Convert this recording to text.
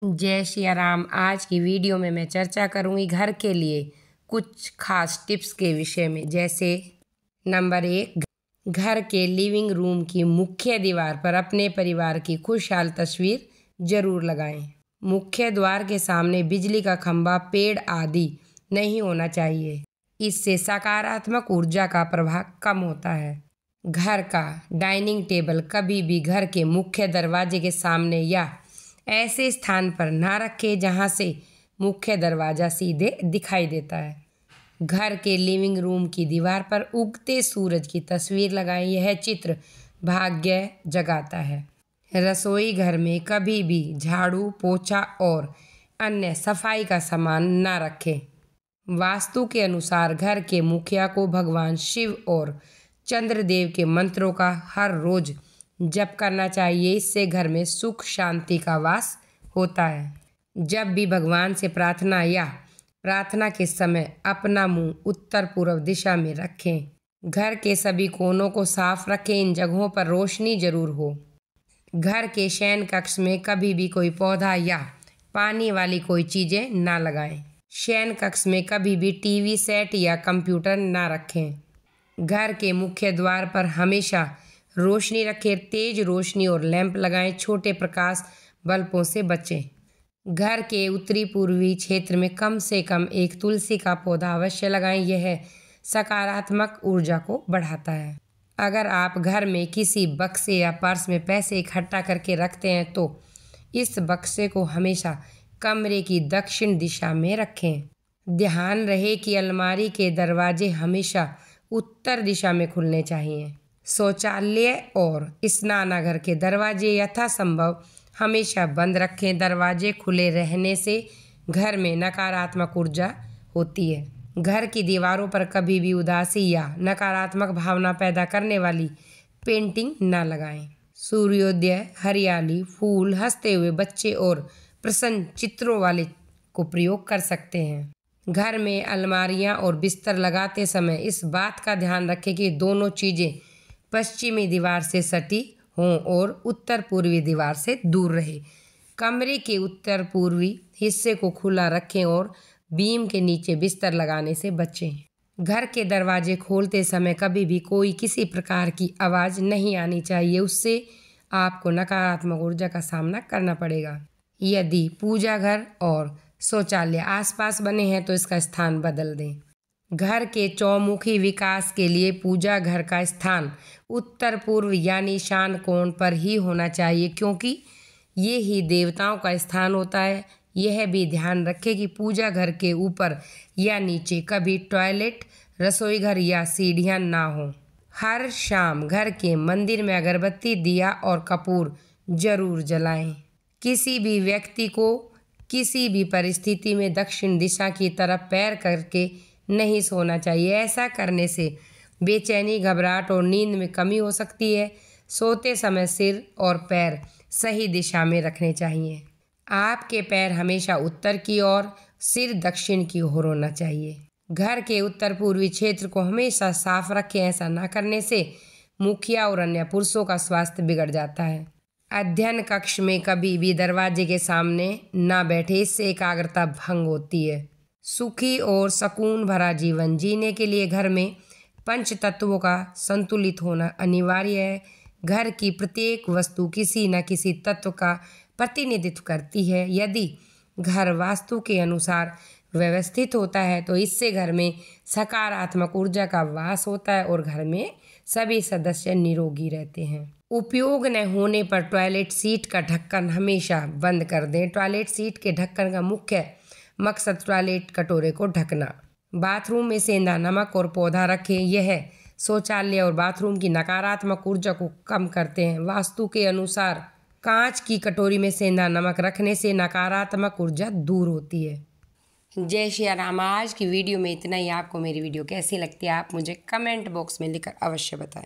जय सिया राम। आज की वीडियो में मैं चर्चा करूंगी घर के लिए कुछ खास टिप्स के विषय में। जैसे नंबर 1, घर के लिविंग रूम की मुख्य दीवार पर अपने परिवार की खुशहाल तस्वीर जरूर लगाएं। मुख्य द्वार के सामने बिजली का खंभा, पेड़ आदि नहीं होना चाहिए। इससे सकारात्मक ऊर्जा का प्रभाव कम होता है। घर का डाइनिंग टेबल कभी भी घर के मुख्य दरवाजे के सामने या ऐसे स्थान पर ना रखें जहां से मुख्य दरवाजा सीधे दिखाई देता है। घर के लिविंग रूम की दीवार पर उगते सूरज की तस्वीर लगाएं। यह चित्र भाग्य जगाता है। रसोई घर में कभी भी झाड़ू, पोछा और अन्य सफाई का सामान ना रखें। वास्तु के अनुसार घर के मुखिया को भगवान शिव और चंद्रदेव के मंत्रों का हर रोज जप करना चाहिए। इससे घर में सुख शांति का वास होता है। जब भी भगवान से प्रार्थना या प्रार्थना के समय अपना मुंह उत्तर पूर्व दिशा में रखें। घर के सभी कोनों को साफ रखें। इन जगहों पर रोशनी जरूर हो। घर के शयन कक्ष में कभी भी कोई पौधा या पानी वाली कोई चीजें ना लगाएं। शयन कक्ष में कभी भी टीवी सेट या कंप्यूटर ना रखें। घर के मुख्य द्वार पर हमेशा रोशनी रखें। तेज रोशनी और लैंप लगाएं। छोटे प्रकाश बल्बों से बचें। घर के उत्तरी पूर्वी क्षेत्र में कम से कम एक तुलसी का पौधा अवश्य लगाएं। यह सकारात्मक ऊर्जा को बढ़ाता है। अगर आप घर में किसी बक्से या पर्स में पैसे इकट्ठा करके रखते हैं तो इस बक्से को हमेशा कमरे की दक्षिण दिशा में रखें। ध्यान रहे कि अलमारी के दरवाजे हमेशा उत्तर दिशा में खुलने चाहिए। शौचालय और स्नानागार के दरवाजे यथासंभव हमेशा बंद रखें। दरवाजे खुले रहने से घर में नकारात्मक ऊर्जा होती है। घर की दीवारों पर कभी भी उदासी या नकारात्मक भावना पैदा करने वाली पेंटिंग न लगाएं। सूर्योदय, हरियाली, फूल, हंसते हुए बच्चे और प्रसन्न चित्रों वाले को प्रयोग कर सकते हैं। घर में अलमारियां और बिस्तर लगाते समय इस बात का ध्यान रखें कि दोनों चीज़ें पश्चिमी दीवार से सटी हों और उत्तर पूर्वी दीवार से दूर रहे। कमरे के उत्तर पूर्वी हिस्से को खुला रखें और बीम के नीचे बिस्तर लगाने से बचें। घर के दरवाजे खोलते समय कभी भी कोई किसी प्रकार की आवाज़ नहीं आनी चाहिए। उससे आपको नकारात्मक ऊर्जा का सामना करना पड़ेगा। यदि पूजा घर और शौचालय आसपास बने हैं तो इसका स्थान बदल दें। घर के चौमुखी विकास के लिए पूजा घर का स्थान उत्तर पूर्व यानी ईशान कोण पर ही होना चाहिए, क्योंकि ये ही देवताओं का स्थान होता है। यह भी ध्यान रखें कि पूजा घर के ऊपर या नीचे कभी टॉयलेट, रसोई घर या सीढ़ियां ना हो। हर शाम घर के मंदिर में अगरबत्ती, दिया और कपूर जरूर जलाएं। किसी भी व्यक्ति को किसी भी परिस्थिति में दक्षिण दिशा की तरफ पैर करके नहीं सोना चाहिए। ऐसा करने से बेचैनी, घबराहट और नींद में कमी हो सकती है। सोते समय सिर और पैर सही दिशा में रखने चाहिए। आपके पैर हमेशा उत्तर की ओर, सिर दक्षिण की ओर होना चाहिए। घर के उत्तर पूर्वी क्षेत्र को हमेशा साफ रखें। ऐसा न करने से मुखिया और अन्य पुरुषों का स्वास्थ्य बिगड़ जाता है। अध्ययन कक्ष में कभी भी दरवाजे के सामने ना बैठे, इससे एकाग्रता भंग होती है। सुखी और सुकून भरा जीवन जीने के लिए घर में पंच तत्वों का संतुलित होना अनिवार्य है। घर की प्रत्येक वस्तु किसी न किसी तत्व का प्रतिनिधित्व करती है। यदि घर वास्तु के अनुसार व्यवस्थित होता है तो इससे घर में सकारात्मक ऊर्जा का वास होता है और घर में सभी सदस्य निरोगी रहते हैं। उपयोग न होने पर टॉयलेट सीट का ढक्कन हमेशा बंद कर दें। टॉयलेट सीट के ढक्कन का मुख्य मकसद टॉयलेट कटोरे को ढकना। बाथरूम में सेंधा नमक और पौधा रखें। यह शौचालय और बाथरूम की नकारात्मक ऊर्जा को कम करते हैं। वास्तु के अनुसार कांच की कटोरी में सेंधा नमक रखने से नकारात्मक ऊर्जा दूर होती है। जय श्री राम। आज की वीडियो में इतना ही। आपको मेरी वीडियो कैसी लगती है आप मुझे कमेंट बॉक्स में लिखकर अवश्य बताएं।